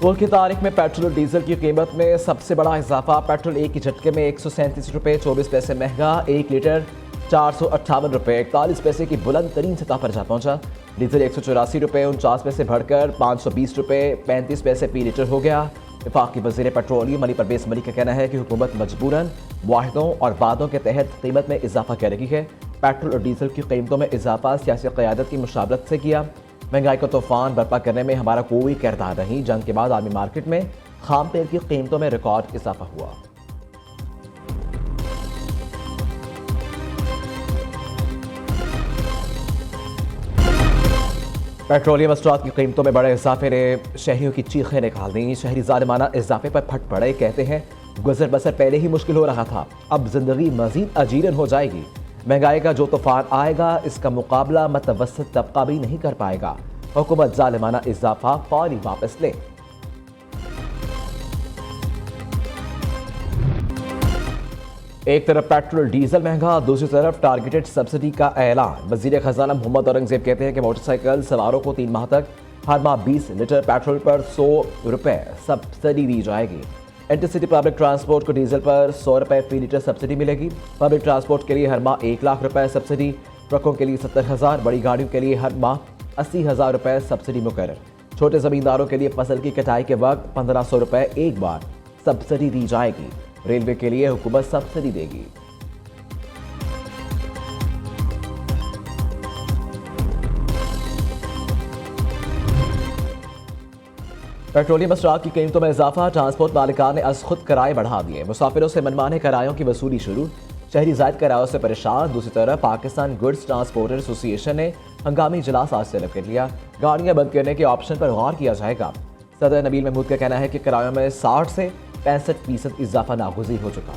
मुल्क की तारीख में पेट्रोल और डीजल की कीमत में सबसे बड़ा इजाफा। पेट्रोल एक ही झटके में 137 रुपये 24 पैसे महंगा, 1 लीटर 458 रुपये 41 पैसे की बुलंद तरीन सतह पर जा पहुंचा। डीजल 184 रुपये 49 पैसे बढ़कर 520 रुपये 35 पैसे फी लीटर हो गया। वफाकी वज़ीर पेट्रोलियम अली परवेज़ मलिक का कहना है कि हुकूमत मजबूरन वाहिदों और वादों के तहत कीमत में इजाफा कर रही है। पेट्रोल और डीजल की कीमतों में इजाफा सियासी क़यादत की मुशावरत से किया। महंगाई का तूफान बर्पा करने में हमारा कोई किरदार नहीं। जंग के बाद आलमी मार्केट में खाम तेल की कीमतों में रिकॉर्ड इजाफा हुआ। पेट्रोलियम मसनूआत की कीमतों में बड़े इजाफे ने शहरियों की चीखें निकाल दी। शहरी जालिमाना इजाफे पर फट पड़े। कहते हैं गुजर बसर पहले ही मुश्किल हो रहा था, अब जिंदगी मजीद अजीरन हो जाएगी। महंगाई का जो तूफान आएगा इसका मुकाबला मतवसत तबका भी नहीं कर पाएगा। हुकूमत जालिमाना इजाफा फौरी वापस ले। एक तरफ पेट्रोल डीजल महंगा, दूसरी तरफ टारगेटेड सब्सिडी का ऐलान। वजीर खजाना मोहम्मद औरंगजेब कहते हैं कि मोटरसाइकिल सवारों को 3 माह तक हर माह 20 लीटर पेट्रोल पर 100 रुपये सब्सिडी दी जाएगी। इंटरसिटी पब्लिक ट्रांसपोर्ट को डीजल पर 100 रुपये फी लीटर सब्सिडी मिलेगी। पब्लिक ट्रांसपोर्ट के लिए हर माह 1 लाख रुपए सब्सिडी, ट्रकों के लिए 70,000, बड़ी गाड़ियों के लिए हर माह 80,000 रुपए सब्सिडी मुकर्रर। छोटे जमींदारों के लिए फसल की कटाई के वक्त 1500 रुपए एक बार सब्सिडी दी जाएगी। रेलवे के लिए हुकूमत सब्सिडी देगी। पेट्रोलियम मसनूआत की कीमतों में इजाफा। ट्रांसपोर्ट मालिकान ने अज खुद किराए बढ़ा दिए। मुसाफिरों से मनमाने किरायों की वसूली शुरू। शहरी जायद किरायों से परेशान। दूसरी तरफ पाकिस्तान गुड्स ट्रांसपोर्टर एसोसिएशन ने हंगामी इजलास आज तलब कर लिया। गाड़ियां बंद करने के ऑप्शन पर गौर किया जाएगा। सदर नबील महमूद का कहना है कि किरायों में 60 से 65% इजाफा नागुज़ीर हो चुका।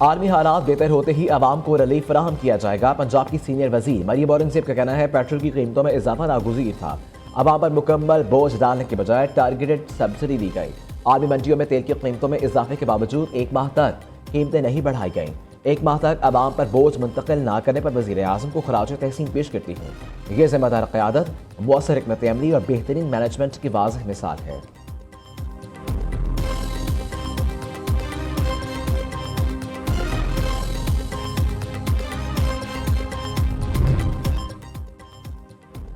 आर्मी हालात बेहतर होते ही आवाम को रिलीफ फराहम किया जाएगा। पंजाब की सीनियर वजीर मरियम औरंगजेब का कहना है पेट्रोल की कीमतों में इजाफा नागुज़ीर था। आवाम पर मुकम्मल बोझ डालने के बजाय टारगेटेड सब्सिडी दी गई। आर्मी मंडियों में तेल की कीमतों में इजाफे के बावजूद 1 माह तक कीमतें नहीं बढ़ाई गईं। 1 माह तक आवाम पर बोझ मुंतकिल ना करने पर वज़ीर आज़म को खराज तहसीन पेश करती हूँ। ये जिम्मेदार क़यादत, मुअस्सर हिकमत अमली और बेहतरीन मैनेजमेंट की वाज़ेह मिसाल है।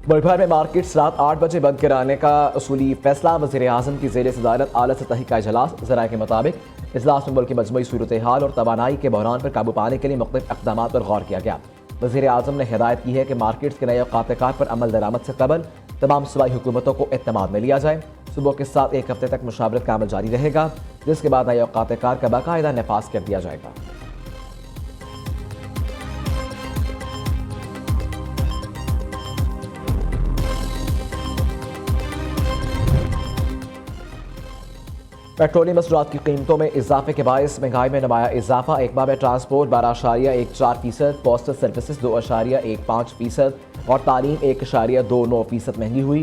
मुल्क भर में मार्केट्स रात 8 बजे बंद कराने का उसूली फैसला। वज़ीर आज़म की ज़ेर सदारत आला सतही का इजलास। ज़राए के मुताबिक इजलास में मुल्क की मजमूई सूरत हाल और तवानाई के बहरान पर काबू पाने के लिए मुख्तलिफ इक़दाम पर गौर किया गया। वज़ीर आज़म ने हिदायत की है कि मार्केट्स के नए औक़ात कार पर अमल दरामद से कबल तमाम सूबाई हुकूमतों को एतमाद में लिया जाए। सुबह के साथ 1 हफ्ते तक मुशावरत का अमल जारी रहेगा, जिसके बाद नए औक़ात कार का बाकायदा नफाज कर दिया जाएगा। पेट्रोलियम मसनूआत की कीमतों में इजाफे के बायस महंगाई में नुमाया इजाफा। एक माह में ट्रांसपोर्ट 12.14%, पोस्टल सर्विसेज 2.15% और तालीम 1.29% महंगी हुई।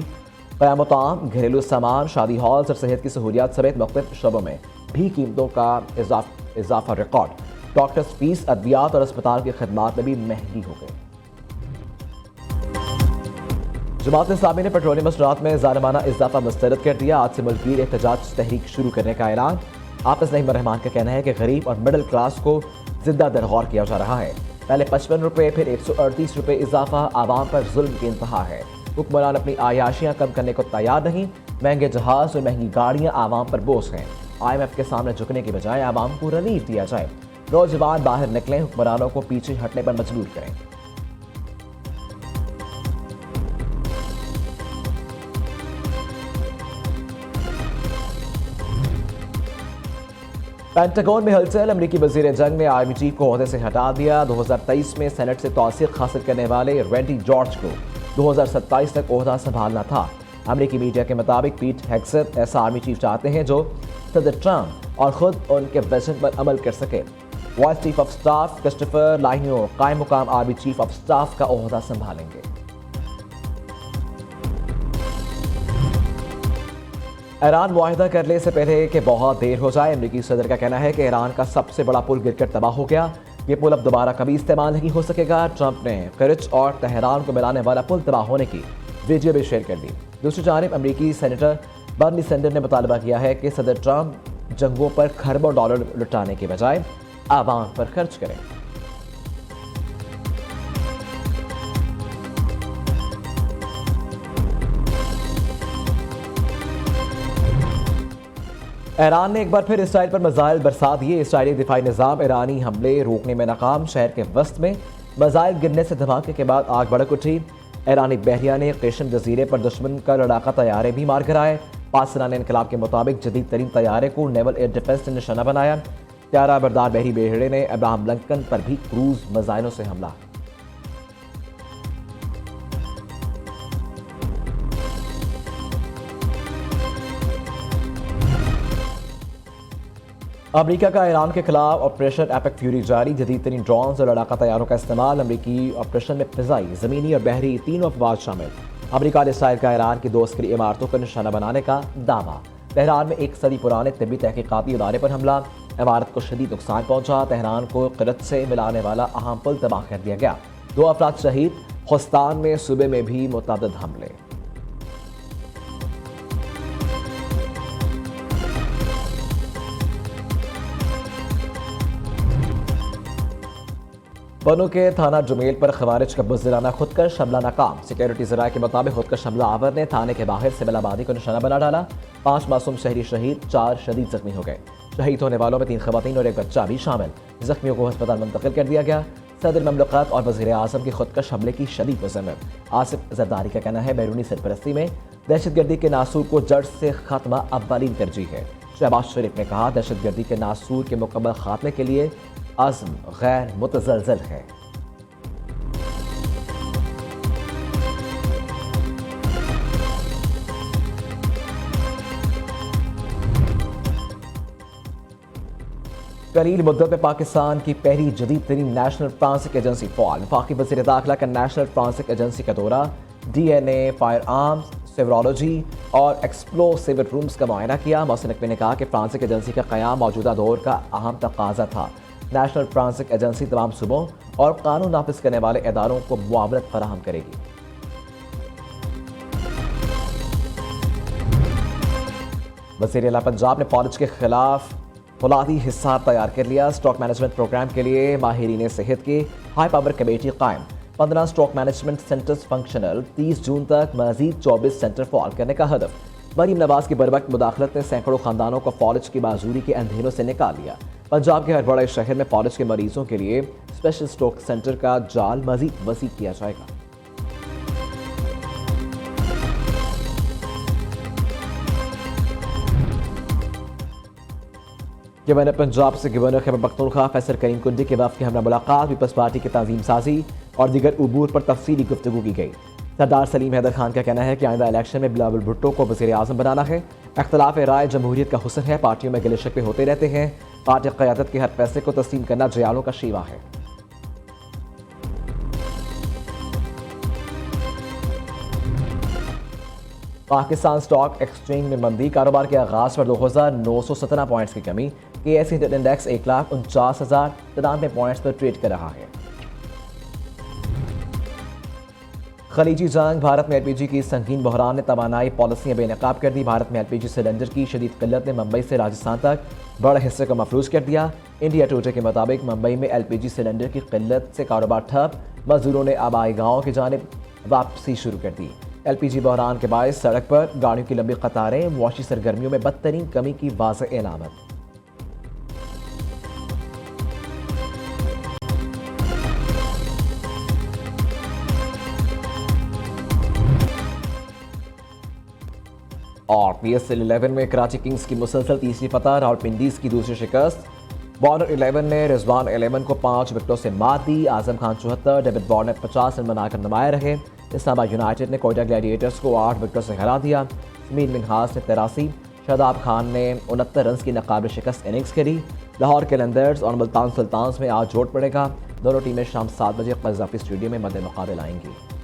क़याम ताम, घरेलू सामान, शादी हॉल्स और सेहत की सहूलियात समेत मुख्तलिफ शोबों में भी कीमतों का इजाफा रिकॉर्ड। डॉक्टर्स फीस, अद्वियात और अस्पताल की खदमात में भी महंगी हो गई। जमात इस्लामी ने पेट्रोलियम मसनूआत में ज़ालिमाना इजाफा मुस्तरद कर दिया। आज से मुल्कीर एहतजाज तहरीक शुरू करने का ऐलान। हाफिज़ नईम रहमान का कहना है कि गरीब और मिडिल क्लास को जिंदा दरगौर किया जा रहा है। पहले 55 रुपये फिर 138 रुपये इजाफा आवाम पर जुल्म की इंतहा है। हुक्मरान अपनी आयाशियाँ कम करने को तैयार नहीं। महंगे जहाज और महंगी गाड़ियाँ आवाम पर बोझ हैं। IMF के सामने झुकने की बजाय आवाम को रिलीफ दिया जाए। नौजवान बाहर निकलें, हुक्मरानों को पीछे हटने पर मजबूर करें। पेंटागन में हलचल। अमरीकी वज़ीर जंग ने आर्मी चीफ को ओहदे से हटा दिया। 2023 में सेनेट से तौसीक़ हासिल करने वाले रैंडी जॉर्ज को 2027 तक ओहदा संभालना था। अमरीकी मीडिया के मुताबिक पीट हेग्सेथ ऐसा आर्मी चीफ चाहते हैं जो सदर ट्रंप और खुद उनके विजन पर अमल कर सके। Vice chief of staff Christopher लाइन्यो कायम मुकाम आर्मी चीफ ऑफ स्टाफ का ओहदा संभालेंगे। ईरान मुआहिदा करने से पहले कि बहुत देर हो जाए। अमरीकी सदर का कहना है कि ईरान का सबसे बड़ा पुल गिरकर तबाह हो गया। ये पुल अब दोबारा कभी इस्तेमाल नहीं हो सकेगा। ट्रंप ने करच और तेहरान को मिलाने वाला पुल तबाह होने की वीडियो भी शेयर कर दी। दूसरी जानिब अमरीकी सेनेटर बर्नी सैंडर्स ने मुतालबा किया है कि सदर ट्रंप जंगों पर खरबों डॉलर लुटाने के बजाय आवाम पर खर्च करें। ईरान ने एक बार फिर इसराइल पर मिसाइल बरसा दिए। इसराइली दिफाई निज़ाम ईरानी हमले रोकने में नाकाम। शहर के वस्त में मिसाइल गिरने से धमाके के बाद आग भड़क उठी। ईरानी बहरिया ने क़ेशम जजीरे पर दुश्मन का लड़ाका तैयारे भी मार गिराए। पाकिस्तान इनकलाब के मुताबिक जदीद तरीन तैयारे को नेवल एयर डिफेंस ने निशाना बनाया। त्यारा बरदार बहरी बेहड़े ने अब्राहम लिंकन पर भी क्रूज मिसाइलों से हमला। अमेरिका का ईरान के खिलाफ ऑपरेशन एपिक फ्यूरी जारी। जदीद तरीन ड्रोन और लड़ाका तैयारों का इस्तेमाल। अमरीकी ऑपरेशन में फिजाई, ज़मीनी और बहरी तीनों अफवाज शामिल। अमरीका ने इसराइल का ईरान की 2 अस्करी इमारतों का निशाना बनाने का दावा। तेहरान में 1 सदी पुराने तिब्बी तहकीकाती इदारे पर हमला। इमारत को शदीद नुकसान पहुंचा। तेहरान को करच से मिलाने वाला अहम पुल तबाह कर दिया गया। 2 अफराद शहीद। खुस्तान में सूबे में भी मुतअद्दिद हमले। बनो के थाना जुमेल पर खवारिज का बुज़दिलाना खुदकश हमला नाकाम। सिक्योरिटी ज़राए के मुताबिक खुदकश हमला आवर ने थाने के बाहर सिविल आबादी को निशाना बना डाला। 5 मासूम शहरी शहीद, 4 शदीद जख्मी हो गए। शहीद होने वालों में 3 खवातीन और 1 बच्चा भी शामिल। जख्मियों को अस्पताल मुंतकिल कर दिया गया। सदर ममलकत और वज़ीर आज़म की खुदकश हमले की शदीद मज़म्मत। आसिफ जरदारी का कहना है बैरूनी सरपरस्ती में दहशतगर्दी के नासूर को जड़ से खात्मा अव्वलीन तरजीह है। शहबाज शरीफ ने कहा दहशतगर्दी के नासूर के मुकम्मल खात्मे के लिए आज़म गैर मुतज़लज़ल है। कलील मुद्दत में पाकिस्तान की पहली जदीद तरीन नेशनल फ्रांसिक एजेंसी फ़ाल। वफाकी वज़ीर दाखिला का नेशनल फ्रांसिक एजेंसी का दौरा। DNA, फायर आर्म्स, सेवरोलॉजी और एक्सप्लोसिव रूम्स का मुआयना किया। मोहसिन नकवी ने कहा कि फ्रांसिक एजेंसी का क़याम मौजूदा दौर का अहम तकाजा था। नेशनल फ्रांसिक एजेंसी तमाम सूबों और कानून नाफिज करने वाले इदारों को मुआवनत फराहम करेगी। वज़ीर आला पंजाब ने फौज के खिलाफ फौलादी हिसाब तैयार कर लिया। स्टॉक मैनेजमेंट प्रोग्राम के लिए माहिरीन सेहत की हाई पावर कमेटी कायम। 15 स्टॉक मैनेजमेंट सेंटर्स फंक्शनल। 30 जून तक मजीद 24 सेंटर फॉल करने का हदफ। मरीम नवाज की बरवक्त मुदाखलत ने सैकड़ों खानदानों को फौज की बाजूरी के अंधेरों से निकाल लिया। पंजाब के हर बड़े शहर में फौज के मरीजों के लिए स्पेशल स्टॉक सेंटर का जाल मजीद वसी किया जाएगा। गवर्नर पंजाब से गवर्नर खैबर पख्तूनख्वा फैसल करीम कुंडी के वफ़द की हमरा मुलाकात। पीपल्स पार्टी की तंजीम साजी और दीगर उमूर पर तफसीली गुफ्तगू की गई। सरदार सलीम हैदर खान का कहना है कि आइंदा इलेक्शन में बिलावल भुट्टो को वज़ीर आज़म बनाना है। इख्तलाफ राय जमहूरियत का हुस्न है। पार्टियों में गिले शिकवे होते रहते हैं। पार्टी क़यादत के हर फैसले को तस्लीम करना जयालों का शीवा है। पाकिस्तान स्टॉक एक्सचेंज में मंदी। कारोबार के आगाज पर 2917 पॉइंट्स की कमी। KSE इंडेक्स 1,49,093 पॉइंट्स पर ट्रेड कर रहा है। खलीजी जंग। भारत में LPG की संगीन बहरान ने तवानाई पॉलिसियां बेनकाब कर दी। भारत में LPG सिलेंडर की शदीद किल्लत ने मुंबई से राजस्थान तक बड़े हिस्से को मफलूज कर दिया। इंडिया टुडे के मुताबिक मुंबई में LPG सिलेंडर की किल्लत से कारोबार ठप। मजदूरों ने आबाई गाँव की जानिब वापसी शुरू कर दी। LPG बहरान के बायस सड़क पर गाड़ियों की लंबी कतारें। मुआशी सरगर्मियों में बदतरीन कमी की वाज़ेह अलामत। और PSL 11 में कराची किंग्स की मुसलसल तीसरी फतह। रावलपिंडीज की दूसरी शिकस्त। बॉर्डर 11 ने रिजवान 11 को 5 विकेटों से मात दी। Azam Khan 74, David Warner 50 run बनाकर नुमाया रहे। इस्लामाबाद यूनाइटेड ने कोयटा ग्लैडिएटर्स को 8 विकेटों से हरा दिया। समीर मिनहास ने 83, शादाब खान ने 69 रन की नाकाबिल शिकस्त इनिंग्स खेली। लाहौर कैलेंडर्स और मुल्तान सुल्तान्स में आज जोड़ पड़ेगा। दोनों टीमें शाम 7 बजे क़ज़ाफ़ी स्टेडियम में मद्दे मुक़ाबिल आएंगी।